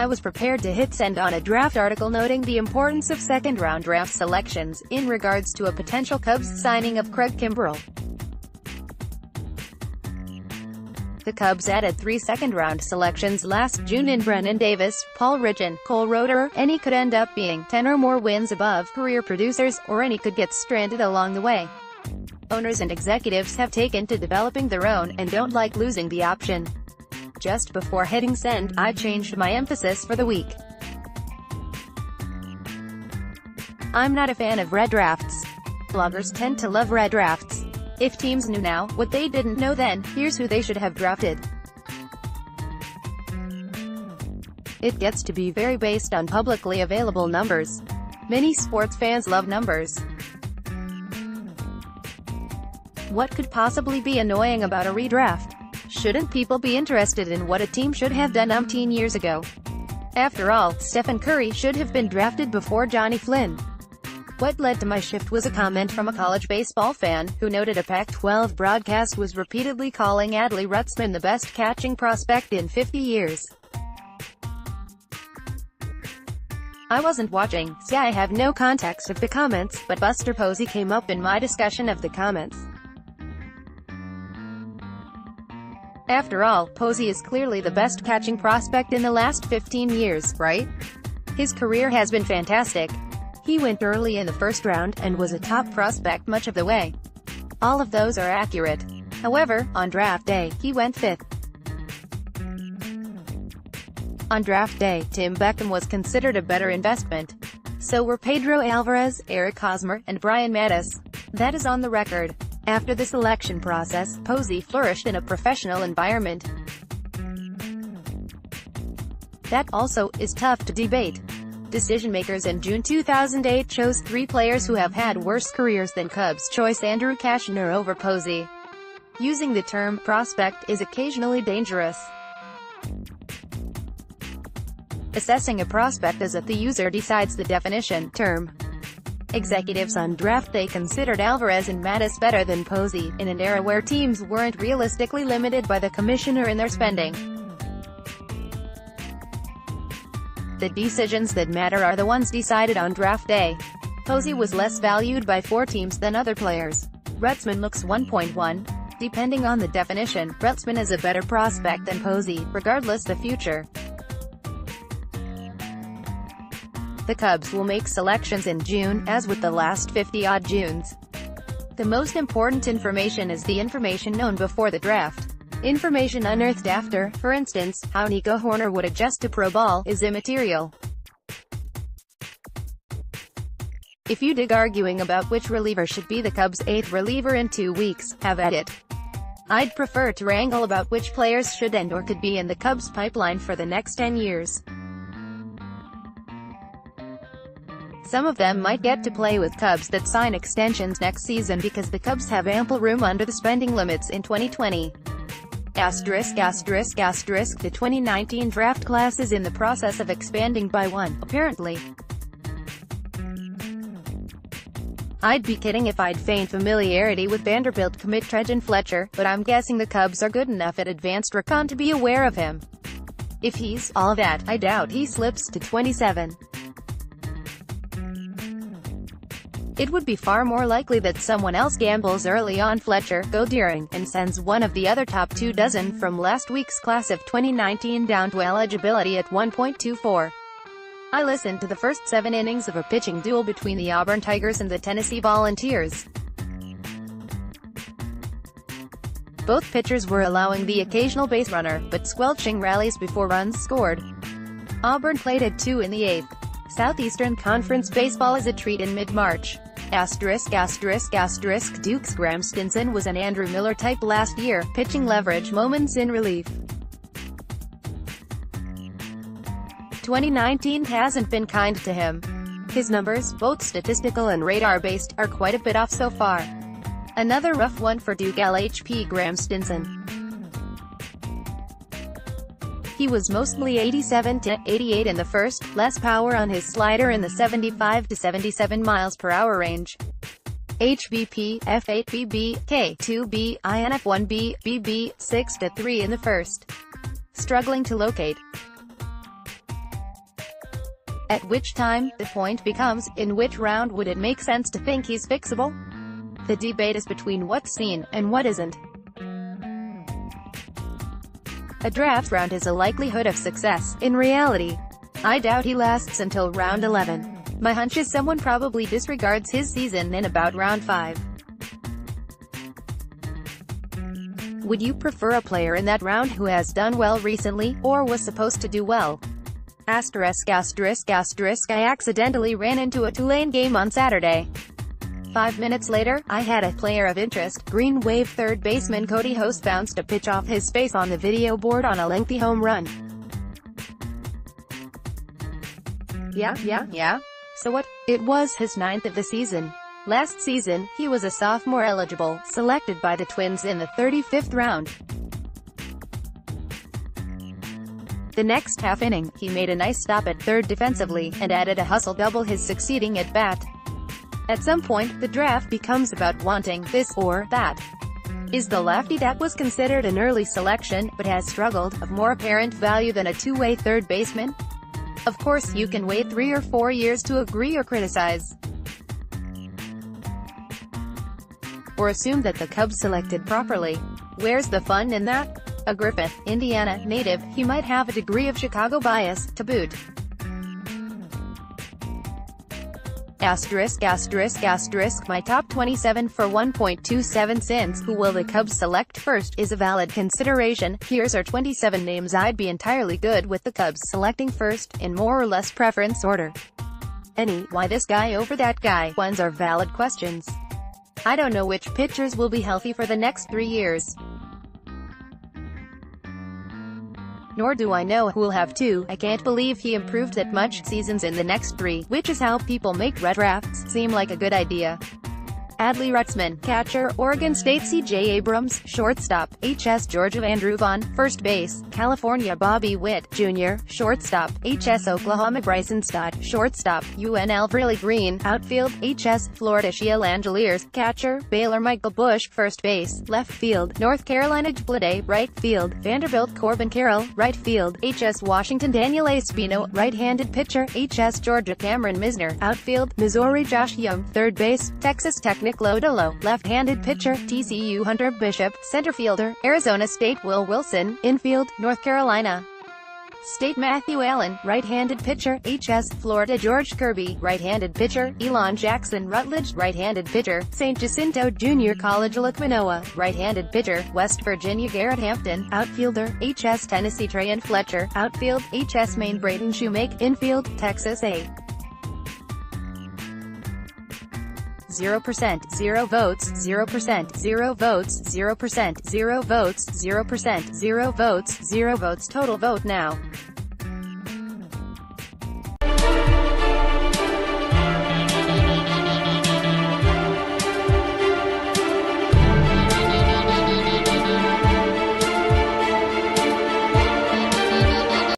I was prepared to hit send on a draft article noting the importance of second-round draft selections, in regards to a potential Cubs signing of Craig Kimbrel. The Cubs added 3 second-round selections last June in Brennen Davis, Paul Richan, Cole Roederer. Any could end up being 10 or more wins above career producers, or any could get stranded along the way. Owners and executives have taken to developing their own, and don't like losing the option. Just before hitting send, I changed my emphasis for the week. I'm not a fan of redrafts. Bloggers tend to love redrafts. If teams knew now what they didn't know then, here's who they should have drafted. It gets to be very based on publicly available numbers. Many sports fans love numbers. What could possibly be annoying about a redraft? Shouldn't people be interested in what a team should have done umpteen years ago? After all, Stephen Curry should have been drafted before Johnny Flynn. What led to my shift was a comment from a college baseball fan, who noted a Pac-12 broadcast was repeatedly calling Adley Rutschman the best catching prospect in 50 years. I wasn't watching, so I have no context of the comments, but Buster Posey came up in my discussion of the comments. After all, Posey is clearly the best catching prospect in the last 15 years, right? His career has been fantastic. He went early in the first round, and was a top prospect much of the way. All of those are accurate. However, on draft day, he went 5th. On draft day, Tim Beckham was considered a better investment. So were Pedro Alvarez, Eric Hosmer, and Brian Mattis. That is on the record. After the selection process, Posey flourished in a professional environment. That also is tough to debate. Decision-makers in June 2008 chose 3 players who have had worse careers than Cubs choice Andrew Cashner over Posey. Using the term prospect is occasionally dangerous. Assessing a prospect is that the user decides the definition term. Executives on draft day considered Alvarez and Mattis better than Posey, in an era where teams weren't realistically limited by the commissioner in their spending. The decisions that matter are the ones decided on draft day. Posey was less valued by 4 teams than other players. Rutschman looks 1.1. Depending on the definition, Rutschman is a better prospect than Posey, regardless the future. The Cubs will make selections in June, as with the last 50-odd Junes. The most important information is the information known before the draft. Information unearthed after, for instance, how Nico Hoerner would adjust to pro ball, is immaterial. If you dig arguing about which reliever should be the Cubs' 8th reliever in 2 weeks, have at it. I'd prefer to wrangle about which players should and or could be in the Cubs' pipeline for the next 10 years. Some of them might get to play with Cubs that sign extensions next season because the Cubs have ample room under the spending limits in 2020. The 2019 draft class is in the process of expanding by 1, apparently. I'd be kidding if I'd feign familiarity with Vanderbilt commit Trejan Fletcher, but I'm guessing the Cubs are good enough at advanced recon to be aware of him. If he's all that, I doubt he slips to 27. It would be far more likely that someone else gambles early on Fletcher, go Deering, and sends one of the other top 24 from last week's class of 2019 down to eligibility at 1.24. I listened to the first 7 innings of a pitching duel between the Auburn Tigers and the Tennessee Volunteers. Both pitchers were allowing the occasional base runner, but squelching rallies before runs scored. Auburn played at 2 in the 8th. Southeastern Conference baseball is a treat in mid-March. Duke's Graham Stinson was an Andrew Miller type last year, pitching leverage moments in relief. 2019 hasn't been kind to him. His numbers, both statistical and radar-based, are quite a bit off so far. Another rough one for Duke LHP Graham Stinson. He was mostly 87 to 88 in the first, less power on his slider in the 75 to 77 miles per hour range. HBP, F8BB, K2B, INF1B, BB, 6 to 3 in the first. Struggling to locate. At which time, the point becomes, in which round would it make sense to think he's fixable? The debate is between what's seen, and what isn't. A draft round has a likelihood of success. In reality, I doubt he lasts until round 11. My hunch is someone probably disregards his season in about round 5. Would you prefer a player in that round who has done well recently, or was supposed to do well? Asterisk asterisk asterisk I accidentally ran into a Tulane game on Saturday. 5 minutes later, I had a player of interest. Green Wave third baseman Cody Host bounced a pitch off his face on the video board on a lengthy home run. Yeah. So what? It was his 9th of the season. Last season, he was a sophomore eligible, selected by the Twins in the 35th round. The next half inning, he made a nice stop at third defensively, and added a hustle double his succeeding at-bat. At some point, the draft becomes about wanting this or that. Is the lefty that was considered an early selection, but has struggled, of more apparent value than a two-way third baseman? Of course, you can wait 3 or 4 years to agree or criticize. Or assume that the Cubs selected properly. Where's the fun in that? A Griffith, Indiana native, he might have a degree of Chicago bias, to boot. Asterisk asterisk asterisk my top 27 for 1.27 cents. Who will the Cubs select first is a valid consideration. Here's our 27 names I'd be entirely good with the Cubs selecting first, in more or less preference order. Any "why this guy over that guy" ones are valid questions. I don't know which pitchers will be healthy for the next 3 years. Nor do I know who'll have 2. I can't believe he improved that much seasons in the next 3, which is how people make redrafts seem like a good idea. Adley Rutschman, catcher, Oregon State. C.J. Abrams, shortstop, H.S. Georgia. Andrew Vaughn, first base, California. Bobby Witt, Jr., shortstop, H.S. Oklahoma. Bryson Stott, shortstop, UNL. Riley Green, outfield, H.S. Florida. Shea Langeliers, catcher, Baylor. Michael Bush, first base, left field, North Carolina. Blade, right field, Vanderbilt. Corbin Carroll, right field, H.S. Washington. Daniel Espino, right-handed pitcher, H.S. Georgia. Cameron Misner, outfield, Missouri. Josh Young, third base, Texas Tech. Nick Lodolo, left-handed pitcher, TCU. Hunter Bishop, center fielder, Arizona State. Will Wilson, infield, North Carolina State. Matthew Allen, right-handed pitcher, H.S. Florida. George Kirby, right-handed pitcher, Elon Jackson. Rutledge, right-handed pitcher, St. Jacinto Junior College. Alek Manoah, right-handed pitcher, West Virginia. Garrett Hampton, outfielder, H.S. Tennessee. Trayan Fletcher, outfield, H.S. Maine. Braden Shoemake, infield, Texas A. 0%, 0 votes, 0%, 0 votes, 0%, 0 votes, 0%, 0 votes, 0 votes. Total vote now.